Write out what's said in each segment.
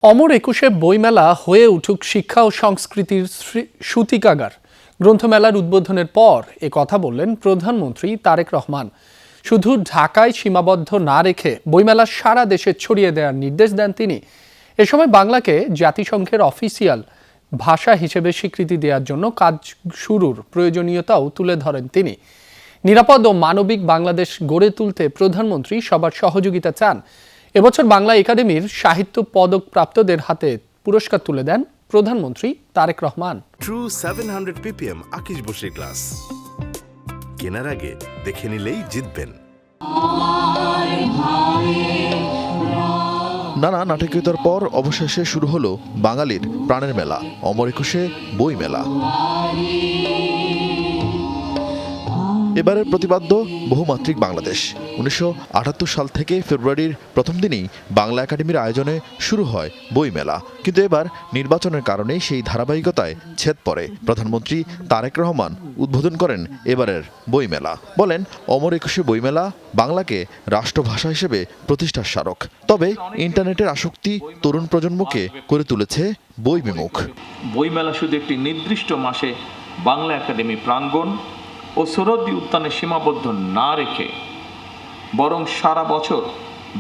অমর একুশে বইমেলা হয়ে উঠুক শিক্ষা ও সংস্কৃতির সূতিকাগার। গ্রন্থমেলার উদ্বোধনের পর এ কথা বললেন প্রধানমন্ত্রী তারেক রহমান। শুধু ঢাকায় সীমাবদ্ধ না রেখে বইমেলা সারা দেশে ছড়িয়ে দেওয়ার নির্দেশ দেন তিনি। এ সময় বাংলাকে জাতিসংঘের অফিসিয়াল ভাষা হিসেবে স্বীকৃতি দেওয়ার জন্য কাজ শুরুর প্রয়োজনীয়তাও তুলে ধরেন তিনি। নিরাপদ ও মানবিক বাংলাদেশ গড়ে তুলতে প্রধানমন্ত্রী সবার সহযোগিতা চান। এবছর বাংলা একাডেমির সাহিত্য পদক প্রাপ্তদের হাতে পুরস্কার তুলে দেন প্রধানমন্ত্রী Tarique Rahman. True 700 ppm আকিশ Basir glass কেনার আগে দেখে নিলেই জিতবেন। নানা নাটকীয়তার পর অবশেষে শুরু হলো বাঙালির প্রাণের মেলা, অমর একুশে বই মেলা। এবারের প্রতিপাদ্য বহুমাত্রিক বাংলাদেশ। 1978 সাল থেকে ফেব্রুয়ারির প্রথম দিনেই বাংলা একাডেমির আয়োজনে শুরু হয় বইমেলা, কিন্তু এবার নির্বাচনের কারণে সেই ধারাবাহিকতায় ছেদ পড়ে। প্রধানমন্ত্রী তারেক রহমান উদ্বোধন করেন এবারের বইমেলা। বলেন, অমর একুশে বইমেলা বাংলাকে রাষ্ট্রভাষা হিসেবে প্রতিষ্ঠার স্মারক। তবে ইন্টারনেটের আসক্তি তরুণ প্রজন্মকে করে তুলেছে বই বিমুখ। বইমেলা শুধু একটি নির্দিষ্ট মাসে বাংলা একাডেমি প্রাঙ্গণ ও সোহরাওয়ার্দী উদ্যানে সীমাবদ্ধ না রেখে বরং সারা বছর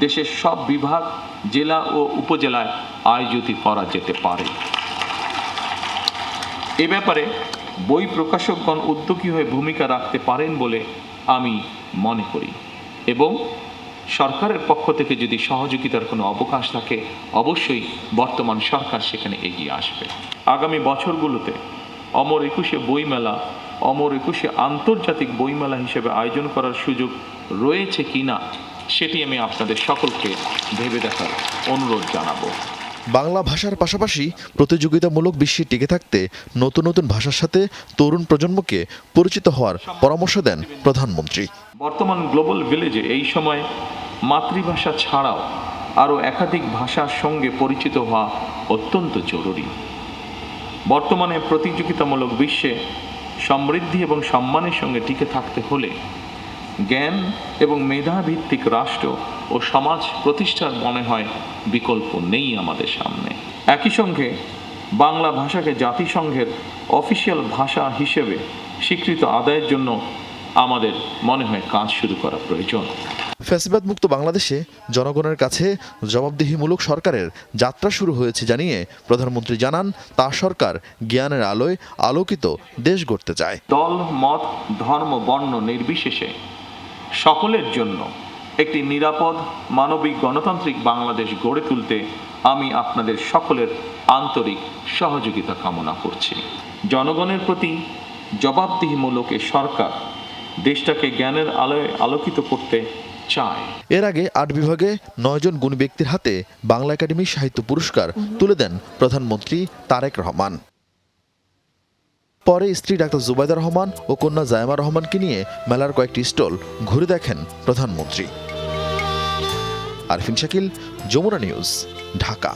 দেশের সব বিভাগ, জেলা ও উপজেলায় আয়োজিত করা যেতে পারে। এ ব্যাপারে বই প্রকাশকগণ উদ্যোগী হয়ে ভূমিকা রাখতে পারেন বলে আমি মনে করি, এবং সরকারের পক্ষ থেকে যদি সহযোগিতার কোনো অবকাশ থাকে, অবশ্যই বর্তমান সরকার সেখানে এগিয়ে আসবে। আগামী বছরগুলোতে অমর একুশে বইমেলা অমর একুশে আন্তর্জাতিক বইমেলা হিসেবে আয়োজন করার সুযোগ রয়েছে কিনা সেটি আমি আপনাদের সকলকে ভেবে দেখার অনুরোধ জানাবো। বাংলা ভাষার পাশাপাশি প্রতিযোগিতামূলক বিশ্বে টিকে থাকতে নতুন নতুন ভাষার সাথে তরুণ প্রজন্মকে পরিচিত হওয়ার পরামর্শ দেন প্রধানমন্ত্রী। বর্তমান গ্লোবাল ভিলেজে এই সময় মাতৃভাষা ছাড়াও আরও একাধিক ভাষার সঙ্গে পরিচিত হওয়া অত্যন্ত জরুরি। বর্তমানে প্রতিযোগিতামূলক বিশ্বে সমৃদ্ধি এবং সম্মানের সঙ্গে টিকে থাকতে হলে জ্ঞান এবং মেধাভিত্তিক রাষ্ট্র ও সমাজ প্রতিষ্ঠার মনে হয় বিকল্প নেই আমাদের সামনে। একই সঙ্গে বাংলা ভাষাকে জাতিসংঘের অফিসিয়াল ভাষা হিসেবে স্বীকৃত আদায়ের জন্য আমাদের মনে হয় কাজ শুরু করা প্রয়োজন। ফ্যাসিবাদ মুক্ত বাংলাদেশে জনগণের কাছে জবাবদিহিমূলক সরকারের যাত্রা শুরু হয়েছে জানিয়ে প্রধানমন্ত্রী জানান, তার সরকার জ্ঞানের আলোয় আলোকিত দেশ গড়তে চায়। দল, মত, ধর্ম, বর্ণ নির্বিশেষে সকলের জন্য একটি নিরাপদ, মানবিক, গণতান্ত্রিক বাংলাদেশ গড়ে তুলতে আমি আপনাদের সকলের আন্তরিক সহযোগিতা কামনা করছি। জনগণের প্রতি জবাবদিহিমূলক এ সরকার দেশটাকে জ্ঞানের আলোয় আলোকিত করতে চায়। এর আগে 8 বিভাগে 9 জন গুণী ব্যক্তির হাতে বাংলা একাডেমি সাহিত্য পুরস্কার তুলে দেন প্রধানমন্ত্রী তারেক রহমান। পরে স্ত্রী ডাক্তার জুবাইদা রহমান ও কন্যা জায়মা রহমানকে নিয়ে মেলার কয়েকটি স্টল ঘুরে দেখেন প্রধানমন্ত্রী। আরফিন শাকিল, যমুনা নিউজ, ঢাকা।